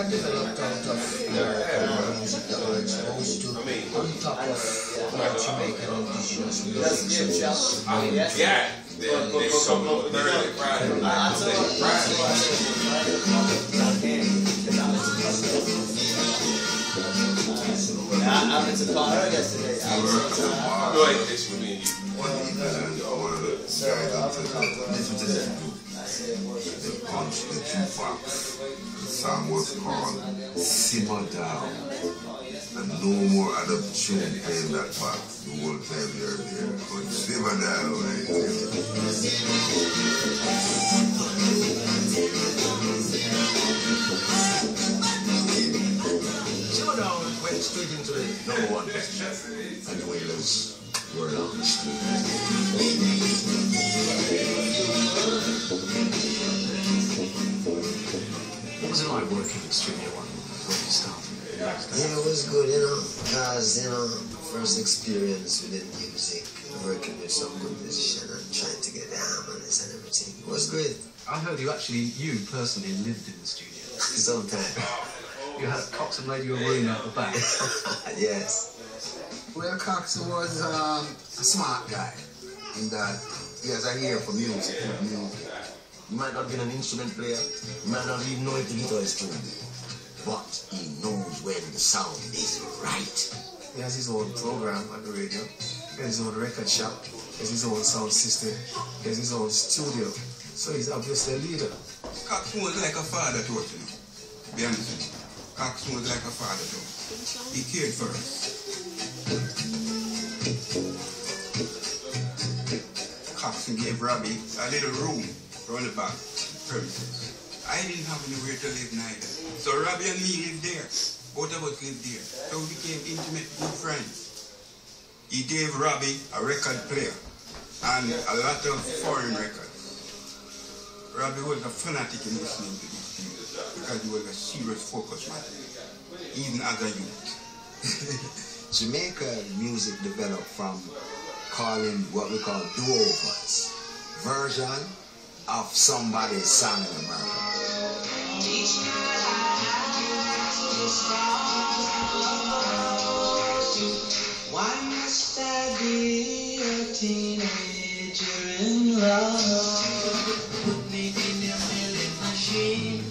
I developed out of music that we're exposed to on top of Jamaican indigenous music such as I went to Colorado yesterday. Listen to this. The punch the jukebox. The song was called Simmer Down. And no more other tune playing that box the whole time you're there. But simmer down, right? Simmer Down went straight into the #1 position, and the Wailers were launched. What was it like working in Studio One when you started? Yeah, it was good, because, first experience within music, working with some good musicians and trying to get the harmonies and everything. It was great. I heard you personally lived in the studio. Sometimes. You had Cox and made you a room out the back. Yes. Well, Cox was a smart guy in that he has an ear for music. He might not be an instrument player, he might not even know if the guitar is tuned, but he knows when the sound is right. He has his own program on the radio, he has his own record shop, he has his own sound system, he has his own studio. So he's obviously a leader. Cox was like a father to us, be honest. Cox was like a father to us. He cared for us. Cox gave Robbie a little room around the back premises. I didn't have anywhere to live neither. So Robbie and me lived there. Both of us lived there. So we became intimate good friends. He gave Robbie a record player and a lot of foreign records. Robbie was a fanatic in listening to these things because he was a serious focus man, even as a youth. Jamaica music developed from calling what we call do-overs, version of somebody's song in America. Why must I be a teenager in love? Put me in a milling machine.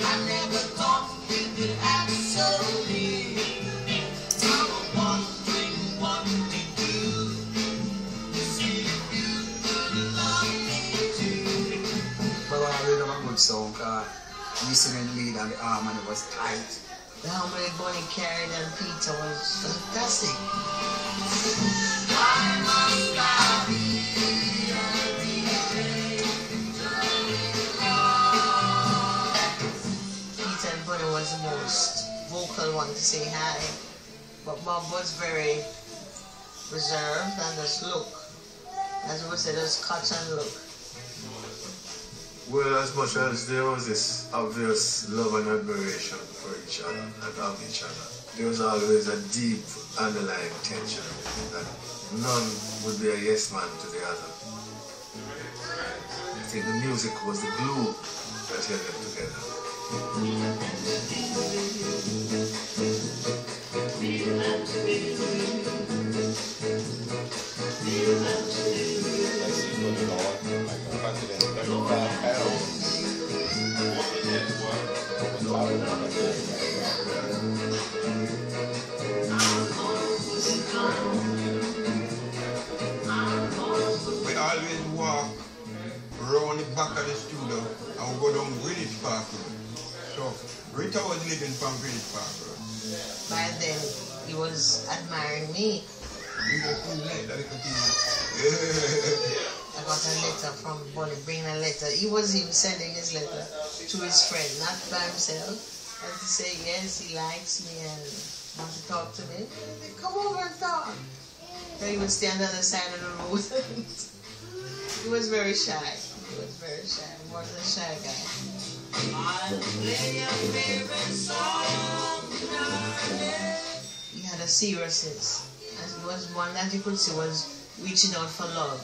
I never thought we could act so mean. I'm wondering what we do. See if you could love me too. But I really have a good song, listening lead and the harmony was tight. The harmony Bonnie carried and Peter was fantastic. Why must I be a teenager in love? Peter and Bonnie was the most vocal one to say hi. But Bob was very reserved and just look. As we said, just cut and look. Well, as much as there was this obvious love and admiration for each other and of each other, there was always a deep underlying tension that none would be a yes man to the other. I think the music was the glue that held them together. We always walk around the back of the studio and we go down Greenwich Park Road. So Rita was living from Greenwich Park Road. By then, he was admiring me. You go through that little thing. I got a letter from Bonnie, bringing a letter. He was even sending his letter to his friend, not by himself, and to say, yes, he likes me and wants to talk to me. Come over and talk. Then he would stand on the side of the road. He was very shy. He was very shy. He was a shy guy. I'll play your favorite song tonight. He had a seriousness. And it was one that you could see was reaching out for love.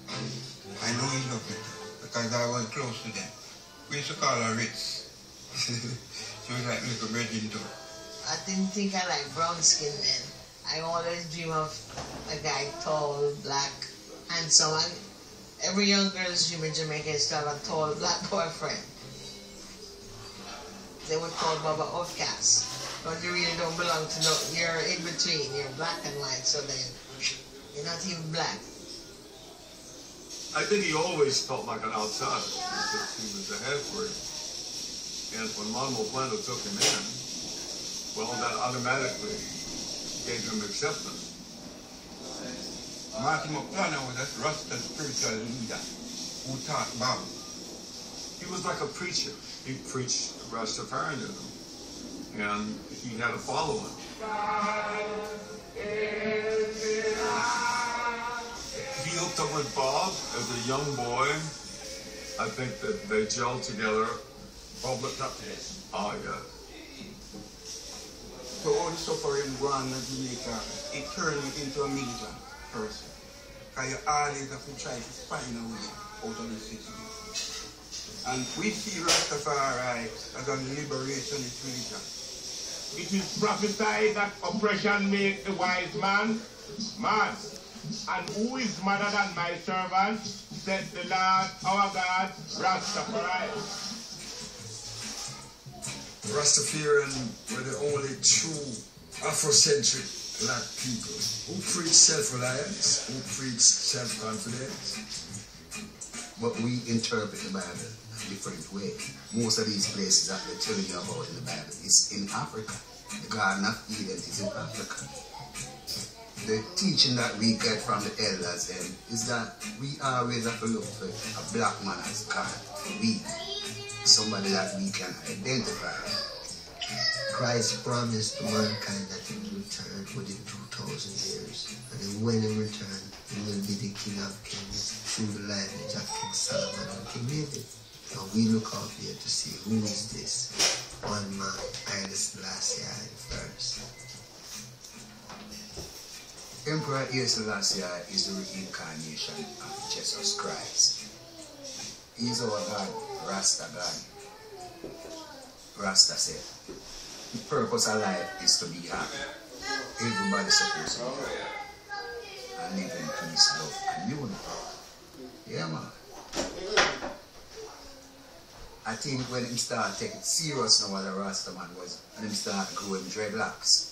I know he loved me because I was close to them. We used to call her Ritz. She was like little virgin too. I didn't think I liked brown skin then. I always dream of a guy tall, black, handsome. And every young girl's dream in Jamaica is to have a tall, black boyfriend. They would call Bob an outcast. But you really don't belong to no, you're in between. You're black and white, so then you're not even black. I think he always felt like an outsider because he was a half-breed. And when Manuel Blando took him in, well, that automatically gave him acceptance. Martin McDonough was a Rasta spiritual leader who taught Bob. He was like a preacher. He preached Rastafarianism, and he had a following. He hooked up with Bob as a young boy. I think that they gelled together. Bob looked up to this. Oh, yeah. So all the suffering going on in Jamaica, it turned you into a militant person. Because you always have to try to find a way out of the system. And we see Rastafari as a liberationist religion. It is prophesied that oppression makes the wise man mad. And who is madder than my servant, said the Lord our God, Rastafari. Rastafarian were the only true Afrocentric black people who preach self-reliance, who preach self-confidence. But we interpret the Bible a different way. Most of these places that they're telling you about in the Bible is in Africa. The Garden of Eden is in Africa. The teaching that we get from the elders then is that we always have to look for a black man as God. We, somebody that we can identify. Christ promised to mankind that he will return within 2,000 years. And then when he returns, he will be the King of Kings through the lineage of King Solomon and King David. And we look out here to see who is this one man, Haile Selassie I first. Emperor Haile Selassie is the reincarnation of Jesus Christ. He is our God, Rasta God. Rasta said, the purpose of life is to be happy. Everybody's supposed to be happy and live in peace, love, and unity. Yeah, man. I think when him start taking it serious now what a Rasta man was, and him start growing dreadlocks.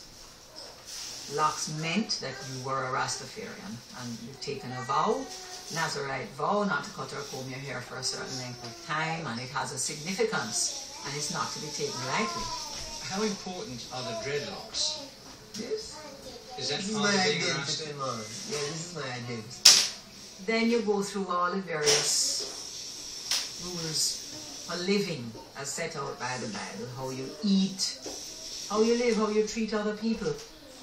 Locks meant that you were a Rastafarian and you've taken a vow, Nazarite vow, not to cut or comb your hair for a certain length of time, and it has a significance and it's not to be taken lightly. How important are the dreadlocks? Yes. Is that This is part my of being a identity, Rasta? man. Yeah, this is my identity. Then you go through all the various rules for living as set out by the Bible, how you eat, how you live, how you treat other people.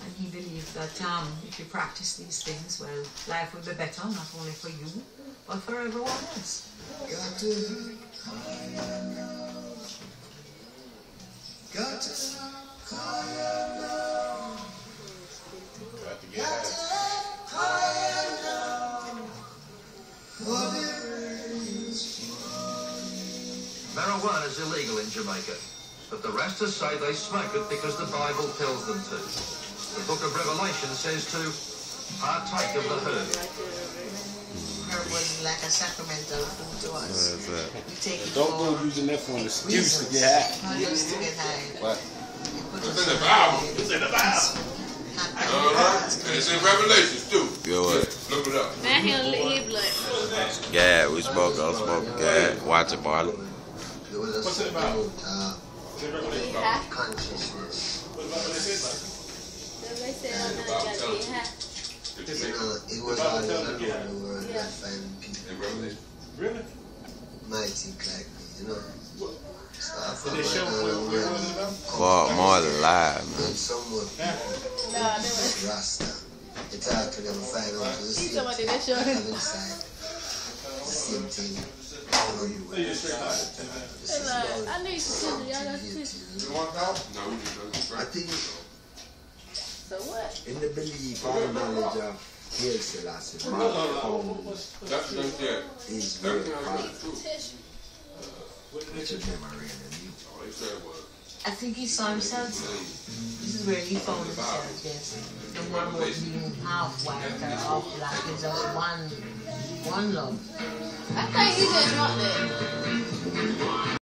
And he believed that if you practice these things, well, life will be better, not only for you, but for everyone else. Got to. Got to. Marijuana is illegal in Jamaica, but the Rastas say they smoke it because the Bible tells them to. The book of Revelation says to partake of the herb. Herb was like a sacramental food to us. We take it Don't for go using that for an excuse to reasons, get high. not just to get high. What? It's in the Bible. It's in the Bible. And it's in Revelations too. Good. Look it up. Man, he'll leave like. Yeah, we smoke, I'll smoke. Yeah, watch it, Marley. What's it about? Consciousness. It was all around the world that find people. Really? Mighty like me, you know. So Did they show what it was about? Bob Marley live, man. And some more people, like Rasta, they talk to them and find out to the same thing. Have inside the same thing. How you were. This is about I need to I think So what? in the belief and knowledge of Haile Selassie, is very powerful. Which is never really new. I think he saw himself. This is where he found himself, yes. No more about being half white or half black. It's just one love. I thought he just dropped it.